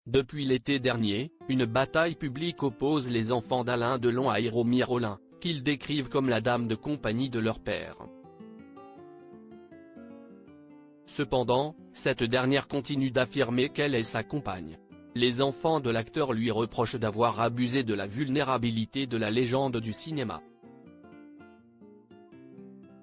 Depuis l'été dernier, une bataille publique oppose les enfants d'Alain Delon à Hiromi Rollin, qu'ils décrivent comme la dame de compagnie de leur père. Cependant, cette dernière continue d'affirmer qu'elle est sa compagne. Les enfants de l'acteur lui reprochent d'avoir abusé de la vulnérabilité de la légende du cinéma.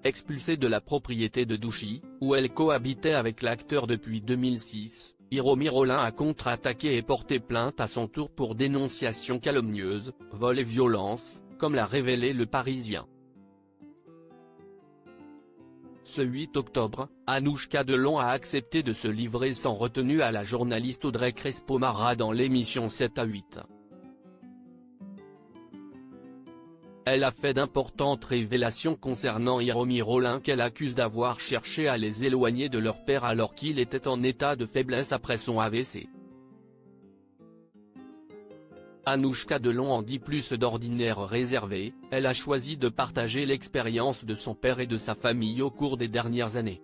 Expulsée de la propriété de Douchy, où elle cohabitait avec l'acteur depuis 2006, Hiromi Rollin a contre-attaqué et porté plainte à son tour pour dénonciation calomnieuse, vol et violence, comme l'a révélé Le Parisien. Ce 8 octobre, Anouchka Delon a accepté de se livrer sans retenue à la journaliste Audrey Crespo-Mara dans l'émission 7 à 8. Elle a fait d'importantes révélations concernant Hiromi Rollin qu'elle accuse d'avoir cherché à les éloigner de leur père alors qu'il était en état de faiblesse après son AVC. Anouchka Delon en dit plus d'ordinaire réservée, elle a choisi de partager l'expérience de son père et de sa famille au cours des dernières années.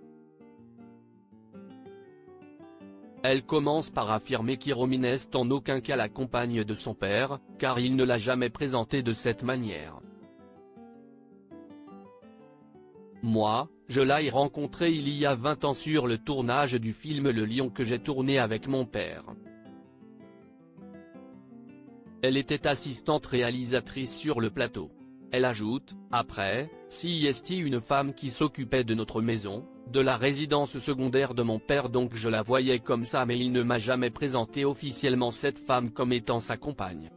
Elle commence par affirmer qu'Hiromi n'est en aucun cas la compagne de son père, car il ne l'a jamais présentée de cette manière. Moi, je l'ai rencontré il y a 20 ans sur le tournage du film Le Lion que j'ai tourné avec mon père. Elle était assistante réalisatrice sur le plateau. Elle ajoute, après, si est une femme qui s'occupait de notre maison, de la résidence secondaire de mon père donc je la voyais comme ça mais il ne m'a jamais présenté officiellement cette femme comme étant sa compagne.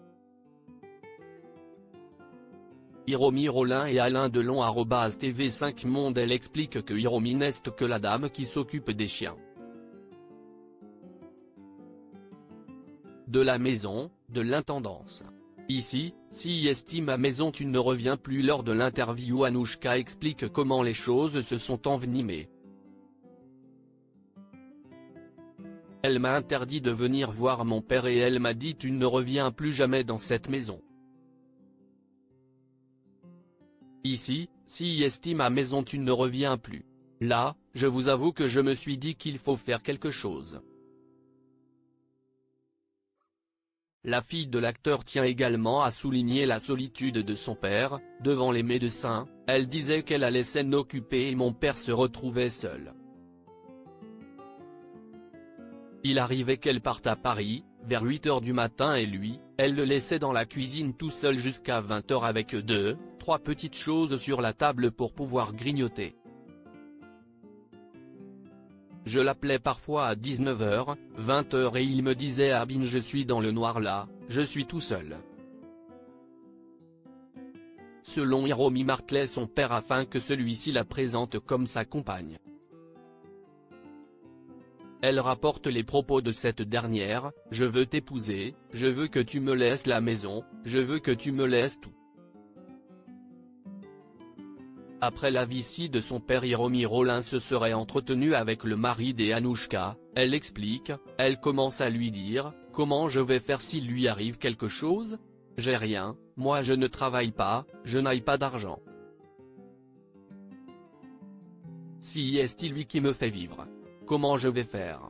Hiromi Rollin et Alain Delon @TV5 Monde. Elle explique que Hiromi n'est que la dame qui s'occupe des chiens. De la maison, de l'intendance. Ici, si estime ma maison tu ne reviens plus. Lors de l'interview, Anouchka explique comment les choses se sont envenimées. Elle m'a interdit de venir voir mon père et elle m'a dit tu ne reviens plus jamais dans cette maison. Ici, si estime ma maison tu ne reviens plus. Là, je vous avoue que je me suis dit qu'il faut faire quelque chose. La fille de l'acteur tient également à souligner la solitude de son père, devant les médecins, elle disait qu'elle allait s'en occuper et mon père se retrouvait seul. Il arrivait qu'elle parte à Paris, vers 8 h du matin et lui, elle le laissait dans la cuisine tout seul jusqu'à 20 h avec 2-3 petites choses sur la table pour pouvoir grignoter. Je l'appelais parfois à 19 h, 20 h et il me disait « Abin je suis dans le noir là, je suis tout seul ». Selon Hiromi martelait son père afin que celui-ci la présente comme sa compagne. Elle rapporte les propos de cette dernière, « Je veux t'épouser, je veux que tu me laisses la maison, je veux que tu me laisses tout ». Après la vicie de son père, Hiromi Rollin se serait entretenu avec le mari d'Anouchka, elle explique, elle commence à lui dire, « Comment je vais faire s'il lui arrive quelque chose? J'ai rien, moi je ne travaille pas, je n'ai pas d'argent. Si est lui qui me fait vivre. Comment je vais faire?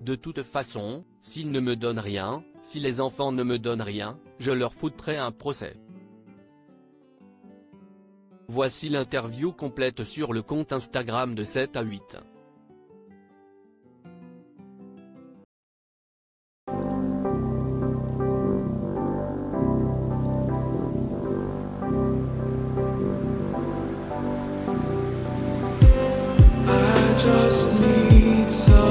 De toute façon, s'il ne me donne rien, si les enfants ne me donnent rien, je leur foutrai un procès. » Voici l'interview complète sur le compte Instagram de 7 à 8. I just need some